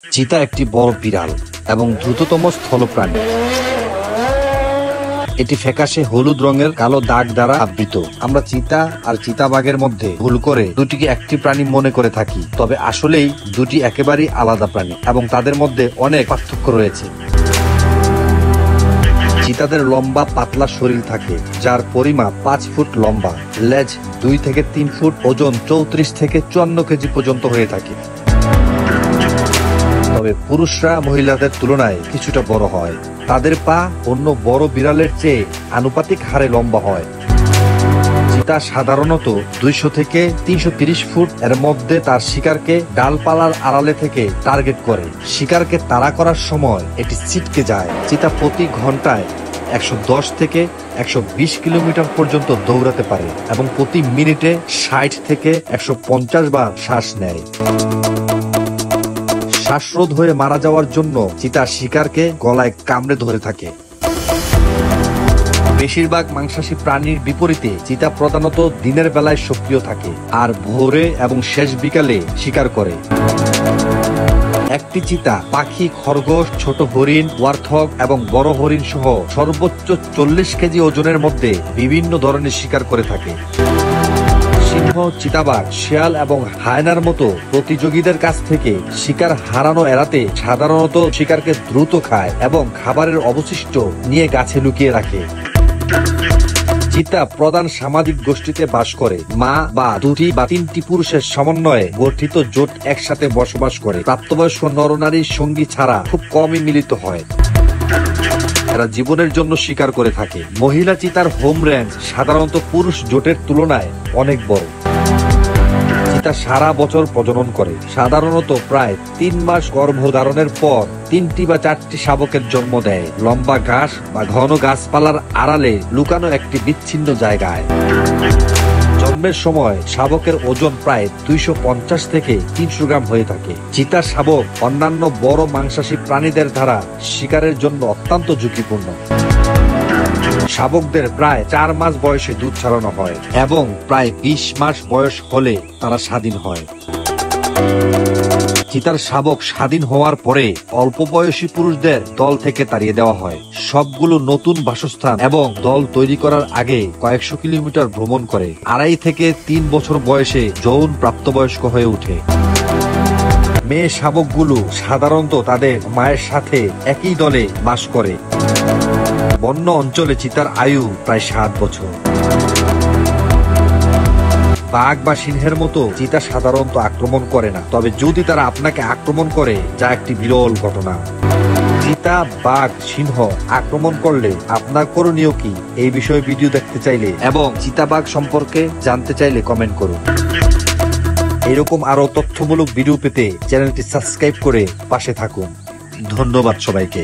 চিতা একটি বড় বিড়াল এবং দ্রুততম স্থলপ্রাণী। এটি ফ্যাকাশে হলুদ রঙের কালো দাগ দ্বারা আবৃত। আমরা চিতা আর চিতাবাঘের মধ্যে ভুল করে দুটিকে একটি প্রাণী মনে করে থাকি, তবে আসলেই দুটি একেবারেই আলাদা প্রাণী এবং তাদের মধ্যে অনেক পার্থক্য রয়েছে। চিতাদের লম্বা পাতলা শরীর থাকে, যার পরিমাপ 5 ফুট লম্বা, লেজ 2 থেকে 3 ফুট, ওজন 34 থেকে 54 কেজি পর্যন্ত হয়ে থাকে। তবে পুরুষরা মহিলাদের তুলনায় কিছুটা বড় হয়। তাদের পা অন্য বড় বিড়ালের চেয়ে আনুপাতিক হারে লম্বা হয়। চিতা সাধারণত 200 থেকে 330 ফুট এর মধ্যে তার শিকারকে ডালপালার আড়ালে থেকে টার্গেট করে। শিকারকে তাড়া করার সময় এটি ছিটকে যায়। চিতা প্রতি ঘন্টায় 110 থেকে 120 কিলোমিটার পর্যন্ত দৌড়াতে পারে এবং প্রতি মিনিটে 60 থেকে 150 বার শ্বাস নেয়। শ্বাসরোধ হয়ে মারা যাওয়ার জন্য চিতা শিকারকে গলায় কামড়ে ধরে থাকে। বেশিরভাগ মাংসাশী প্রাণীর বিপরীতে চিতা প্রধানত দিনের বেলায় সক্রিয় থাকে আর ভোরে এবং শেষ বিকালে শিকার করে। একটি চিতা পাখি, খরগোশ, ছোট হরিণ, ওয়ারথগ এবং বড় হরিণ সহ সর্বোচ্চ 40 কেজি ওজনের মধ্যে বিভিন্ন ধরনের শিকার করে থাকে। সিংহ, চিতাবাঘ, শিয়াল এবং হায়নার মতো প্রতিযোগীদের কাছ থেকে শিকার হারানো এড়াতে সাধারণত শিকারকে দ্রুত খায় এবং খাবারের অবশিষ্ট নিয়ে গাছে লুকিয়ে রাখে। চিতা প্রধান সামাজিক গোষ্ঠীতে বাস করে। মা বা 2টি বা 3টি পুরুষের সমন্বয়ে গঠিত জোট একসাথে বসবাস করে। প্রাপ্তবয়স্ক নরনারীর সঙ্গী ছাড়া খুব কমই মিলিত হয়। এরা জীবনের জন্য শিকার করে থাকে। মহিলা চিতার হোম রেঞ্জ সাধারণত পুরুষ জোটের তুলনায় অনেক বড়। চিতা সারা বছর প্রজনন করে, সাধারণত প্রায় 3 মাস গর্ভধারণের পর 3টি বা 4টি শাবকের জন্ম দেয়, লম্বা ঘাস বা ঘন গাছপালার আড়ালে লুকানো একটি বিচ্ছিন্ন জায়গায়। জন্মের সময় শাবকের ওজন প্রায় 250 থেকে 300 গ্রাম হয়ে থাকে। চিতা শাবক অন্যান্য বড় মাংসাশী প্রাণীদের দ্বারা শিকারের জন্য অত্যন্ত ঝুঁকিপূর্ণ। শাবকদের প্রায় 4 মাস বয়সে দুধ ছাড়ানো হয় এবং প্রায় 20 মাস বয়স হলে তারা স্বাধীন হয়। চিতার শাবক স্বাধীন হওয়ার পরে অল্প বয়সী পুরুষদের দল থেকে তাড়িয়ে দেওয়া হয়। সবগুলো নতুন বাসস্থান এবং দল তৈরি করার আগে কয়েকশো কিলোমিটার ভ্রমণ করে 2.5 থেকে 3 বছর বয়সে যৌন প্রাপ্তবয়স্ক হয়ে ওঠে। মেয়ে শাবকগুলো সাধারণত তাদের মায়ের সাথে একই দলে বাস করে। বন্য অঞ্চলে চিতার আয়ু প্রায় 7 বছর। বাঘ বা সিংহের মতো চিতা সাধারণত আক্রমণ করে না, তবে যদি তারা আপনাকে আক্রমণ করে, যা একটি বিরল ঘটনা। চিতা, বাঘ, সিংহ আক্রমণ করলে আপনার করণীয় কি? এই বিষয়ে ভিডিও দেখতে চাইলে এবং চিতাবাঘ সম্পর্কে জানতে চাইলে কমেন্ট করুন। এরকম আরো তথ্যমূলক ভিডিও পেতে চ্যানেলটি সাবস্ক্রাইব করে পাশে থাকুন। ধন্যবাদ সবাইকে।